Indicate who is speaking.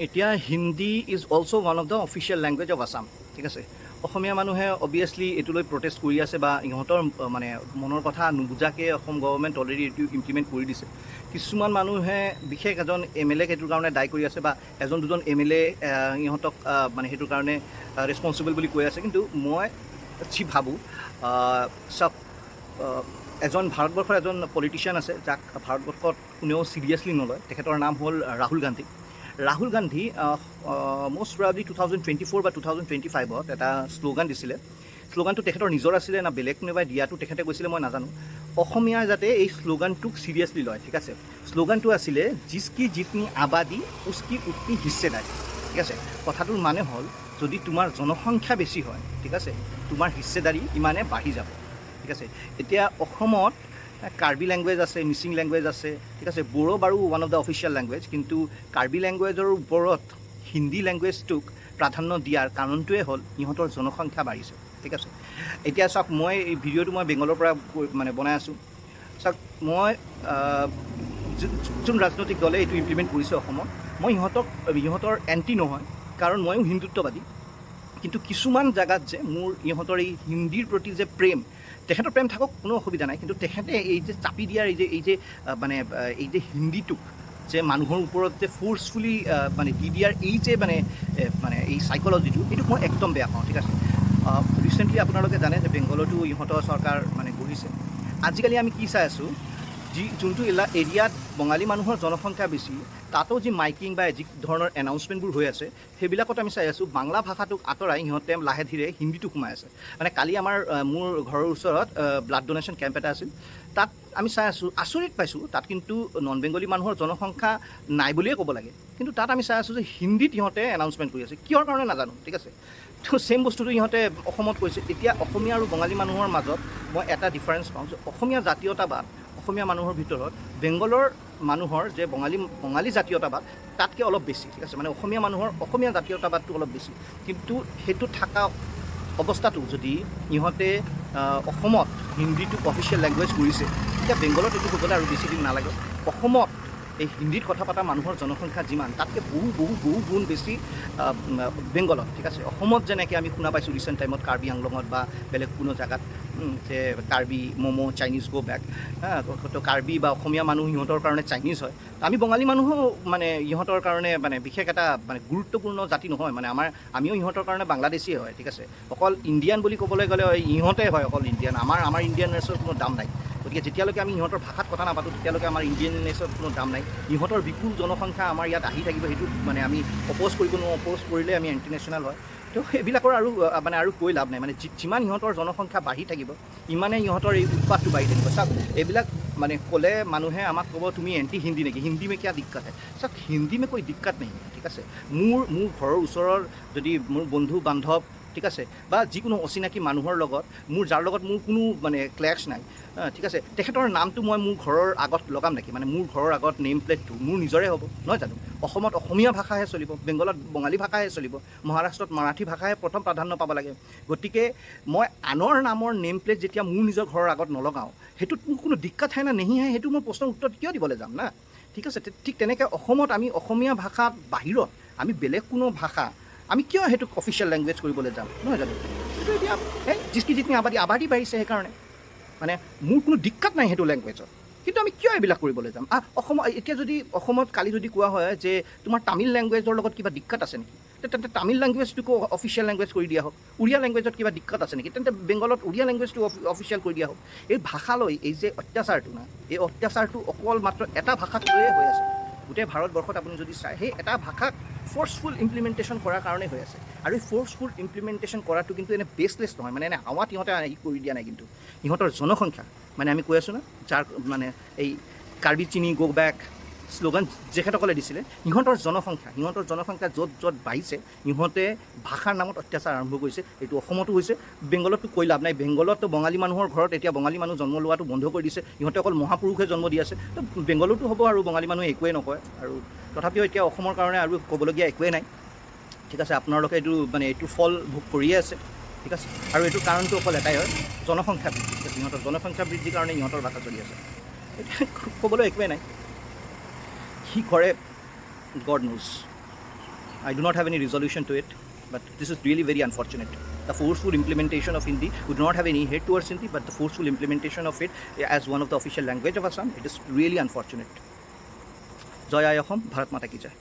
Speaker 1: এতিয়া Hindi is also' one of the official language of Assam, ঠিক আছে। অসমীয়া মানুহে অবভিয়াছলি এইটোলৈ প্ৰটেষ্ট কৰি আছে বা ইহঁতৰ মানে মনৰ কথা নুবুজাকৈ অসম গভৰ্ণমেণ্ট অলৰেডি এইটো ইমপ্লিমেণ্ট কৰি দিছে। কিছুমান মানুহে বিশেষ এজন MLA ক সেইটোৰ কাৰণে দায়ী কৰি আছে বা এজন দুজন MLA ইহঁতক মানে সেইটোৰ কাৰণে ৰেছপনচিবল বুলি কৈ আছে। কিন্তু মই যি ভাবোঁ, চাওক, এজন ভাৰতবৰ্ষৰ এজন পলিটিচিয়ান আছে যাক ভাৰতবৰ্ষত কোনেও ছিৰিয়াছলি নলয়। তেখেতৰ নাম হ'ল ৰাহুল গান্ধী। ৰাহুল গান্ধী মষ্ট প্ৰবাবলি 2024 বা 2025 এটা শ্লোগান দিছিলে। শ্লোগানটো তেখেতৰ নিজৰ আছিলে না বেলেগ কোনোবাই দিয়াটো তেখেতে কৈছিলে মই নাজানো। অসমীয়া যাতে এই শ্লোগানটোক ছিৰিয়াছলি লয়, ঠিক আছে। শ্লোগানটো আছিলে জিচকি জিতনি আবাদী উচকি উতনি হিস্সেদাৰী, ঠিক আছে। কথাটোৰ মানে হ'ল যদি তোমাৰ জনসংখ্যা বেছি হয়, ঠিক আছে, তোমাৰ হিস্সেদাৰী ইমানে বাঢ়ি যাব, ঠিক আছে। এতিয়া অসমত কাৰ্বি লেংগুৱেজ আছে, মিচিং লেংগুৱেজ আছে, ঠিক আছে। বড়ো বাৰু one of the official language, কিন্তু কাৰ্বি লেংগুৱেজৰ ওপৰত হিন্দী লেংগুৱেজটোক প্ৰাধান্য দিয়াৰ কাৰণটোৱে হ'ল ইহঁতৰ জনসংখ্যা বাঢ়িছে, ঠিক আছে। এতিয়া চাওক, মই এই ভিডিঅ'টো মই বেংগলৰ পৰা মানে বনাই আছোঁ। চাওক, মই যোন ৰাজনৈতিক দলে এইটো ইমপ্লিমেণ্ট কৰিছে অসমত, মই ইহঁতৰ এণ্টি নহয়, কাৰণ ময়ো হিন্দুত্ববাদী। কিন্তু কিছুমান জেগাত যে মোৰ ইহঁতৰ এই হিন্দীৰ প্ৰতি যে প্ৰেম, তেখেতৰ প্ৰেম থাকক, কোনো অসুবিধা নাই, কিন্তু তেখেতে এই যে চাপি দিয়াৰ মানে এই যে হিন্দীটোক যে মানুহৰ ওপৰত যে ফ'ৰ্চফুলি মানে দি দিয়াৰ মানে এই চাইক'লজিটো, এইটোক মই একদম বেয়া পাওঁ, ঠিক আছে। ৰিচেণ্টলি আপোনালোকে জানে যে বেংগলতো ইহঁতৰ চৰকাৰ মানে গঢ়িছে। আজিকালি আমি কি চাই আছোঁ, যোনটো এৰিয়াত বঙালী মানুহৰ জনসংখ্যা বেছি, তাতো যি মাইকিং বা যি ধৰণৰ এনাউন্সমেণ্টবোৰ হৈ আছে, সেইবিলাকত আমি চাই আছোঁ বাংলা ভাষাটোক আঁতৰাই সিহঁতে লাহে ধীৰে হিন্দীটো সোমাই আছে। মানে কালি মোৰ ঘৰৰ ওচৰত ব্লাড ডোনেশ্যন কেম্প এটা আছিল। তাত আমি চাই আছোঁ, আচৰিত পাইছোঁ, তাত কিন্তু নন বেংগলী মানুহৰ জনসংখ্যা নাই বুলিয়ে ক'ব লাগে, কিন্তু তাত আমি চাই আছোঁ যে হিন্দীত ইহঁতে এনাউন্সমেণ্ট কৰি আছে, কিহৰ কাৰণে নাজানো, ঠিক আছে। তো ছেইম বস্তুটো ইহঁতে অসমত কৈছে। এতিয়া অসমীয়া আৰু বঙালী মানুহৰ মাজত মই এটা ডিফাৰেঞ্চ পাওঁ যে অসমীয়া জাতীয়তাবাদ, অসমীয়া মানুহৰ ভিতৰত বেংগলৰ মানুহৰ যে বঙালী জাতীয়তাবাদ তাতকৈ অলপ বেছি, ঠিক আছে। মানে অসমীয়া জাতীয়তাবাদটো অলপ বেছি, কিন্তু সেইটো থকা অৱস্থাটো যদি ইহঁতে অসমত হিন্দীটোক অফিচিয়েল লেংগুৱেজ কৰিছে, এতিয়া বেংগলত এইটো হ'বলৈ আৰু বেছি দিন নালাগে। অসমত এই হিন্দীত কথা পতা মানুহৰ জনসংখ্যা যিমান, তাতকৈ বহু গুণ বেছি বেংগলত, ঠিক আছে। অসমত যেনেকৈ আমি শুনা পাইছোঁ ৰিচেণ্ট টাইমত কাৰ্বি আংলঙত বা বেলেগ কোনো জেগাত যে কাৰ্বি ম'ম' চাইনিজ গো বেক, তো কাৰ্বি বা অসমীয়া মানুহ ইহঁতৰ কাৰণে চাইনিজ হয়। আমি বঙালী মানুহো মানে ইহঁতৰ কাৰণে মানে বিশেষ এটা মানে গুৰুত্বপূৰ্ণ জাতি নহয়, মানে আমিও ইহঁতৰ কাৰণে বাংলাদেশীয়ে হয়, ঠিক আছে। অকল ইণ্ডিয়ান বুলি ক'বলৈ গ'লে ইহঁতে হয় অকল ইণ্ডিয়ান, আমাৰ ইণ্ডিয়াননেছৰ কোনো দাম নাই। গতিকে যেতিয়ালৈকে আমি ইহঁতৰ ভাষাত কথা নাপাতোঁ, তেতিয়ালৈকে আমাৰ ইণ্ডিয়াননেছৰ কোনো দাম নাই। ইহঁতৰ বিপুল জনসংখ্যা আমাৰ ইয়াত আহি থাকিব, সেইটো মানে আমি অপ'জ কৰিব নোৱাৰোঁ। অপ'জ কৰিলে আমি ইণ্টাৰনেশ্যনেল হয়। তো সেইবিলাকৰ আৰু কৈ লাভ নাই। মানে যিমান ইহঁতৰ জনসংখ্যা বাঢ়ি থাকিব, ইমানে ইহঁতৰ এই উৎপাতটো বাঢ়ি থাকিব। চাওক, এইবিলাক মানে ক'লে মানুহে আমাক ক'ব তুমি এণ্টি হিন্দী নেকি, হিন্দী মে কিয়া দিক্কত है। চাওক, হিন্দী মে কোই দিক্কত নেই, ঠিক আছে। মোৰ ঘৰৰ ওচৰৰ যদি মোৰ বন্ধু বান্ধৱ, ঠিক আছে, বা যিকোনো অচিনাকি মানুহৰ লগত যাৰ লগত মোৰ কোনো মানে ক্লেছ নাই, ঠিক আছে, তেখেতৰ নামটো মই মোৰ ঘৰৰ আগত লগাম নেকি? মানে মোৰ ঘৰৰ আগত নেম প্লেটটো মোৰ নিজৰে হ'ব, নহয় জানো? অসমত অসমীয়া ভাষাহে চলিব, বেংগলত বঙালী ভাষাহে চলিব, মহাৰাষ্ট্ৰত মাৰাঠী ভাষাহে প্ৰথম প্ৰাধান্য পাব লাগে। গতিকে মই আনৰ নামৰ নেম প্লেট যেতিয়া মোৰ নিজৰ ঘৰৰ আগত নলগাওঁ, সেইটোত মোৰ কোনো দিক্কত হয় না নেহি হয়, সেইটো মই প্ৰশ্নৰ উত্তৰ কিয় দিবলৈ যাম না, ঠিক আছে। ঠিক তেনেকৈ অসমত আমি অসমীয়া ভাষাত বাহিৰত আমি বেলেগ কোনো ভাষা আমি কিয় সেইটোক অফিচিয়েল লেংগুৱেজ কৰিবলৈ যাম, নহয় জানো? কিন্তু এতিয়া জিচকি জিতনি আবাদী বাঢ়িছে, সেইকাৰণে মানে মোৰ কোনো দিক্কত নাই সেইটো লেংগুৱেজত, কিন্তু আমি কিয় এইবিলাক কৰিবলৈ যাম? এতিয়া যদি অসমত কালি যদি কোৱা হয় যে তোমাৰ তামিল লেংগুৱেজৰ লগত কিবা দিক্কত আছে নেকি, তেন্তে তামিল লেংগুৱেজটোকো অফিচিয়েল লেংগুৱেজ কৰি দিয়া হওক। উড়িয়া লেংগুৱেজত কিবা দিক্কত আছে নেকি, তেন্তে বেংগলত উড়িয়া লেংগুৱেজটো অফিচিয়েল কৰি দিয়া হওক। এই ভাষালৈ এই যে অত্যাচাৰটো না, এই অত্যাচাৰটো অকল মাত্ৰ এটা ভাষাক লৈয়ে হৈ আছে। গোটেই ভাৰতবৰ্ষত আপুনি যদি চায়, সেই এটা ভাষাক ফ'ৰ্চফুল ইমপ্লিমেণ্টেশ্যন কৰাৰ কাৰণেই হৈ আছে। আৰু এই ফ'ৰ্চফুল ইমপ্লিমেণ্টেশ্যন কৰাটো কিন্তু এনে বেছলেছ নহয়, মানে এনে হাৱাত ইহঁতে কৰি দিয়া নাই। কিন্তু ইহঁতৰ জনসংখ্যা, মানে আমি কৈ আছোঁ না, যাৰ মানে এই কাৰ্বি চিনি গো বেক শ্লোগান যেখেতসকলে দিছিলে, ইহঁতৰ জনসংখ্যা য'ত বাঢ়িছে, ইহঁতে ভাষাৰ নামত অত্যাচাৰ আৰম্ভ কৰিছে। এইটো অসমতো হৈছে, বেংগলততো কৈ লাভ নাই। বেংগলততো বঙালী মানুহৰ ঘৰত এতিয়া বঙালী মানুহ জন্ম লোৱাটো বন্ধ কৰি দিছে, ইহঁতে অকল মহাপুৰুষে জন্ম দি আছে। তো বেংগলতো হ'ব, আৰু বঙালী মানুহে একোৱেই নকয়। আৰু তথাপিও এতিয়া অসমৰ কাৰণে আৰু ক'বলগীয়া একোৱেই নাই, ঠিক আছে। আপোনালোকে এইটো ফল ভোগ কৰিয়ে আছে, ঠিক আছে। আৰু এইটোৰ কাৰণটো অকল এটাই হয়, জনসংখ্যা বৃদ্ধি। ইহঁতৰ জনসংখ্যা বৃদ্ধিৰ কাৰণে ইহঁতৰ ভাষা চলি আছে। এতিয়া ক'বলৈ একোৱেই নাই, কি কৰে god nose. I do not have any resolution to it, but this is really very unfortunate. The forceful implementation of Hindi, we do not have any hate towards Hindi, but the forceful implementation of it as one of the official language of Assam, it is really unfortunate. Jai Ayahom, Bharat Mata Ki Jai.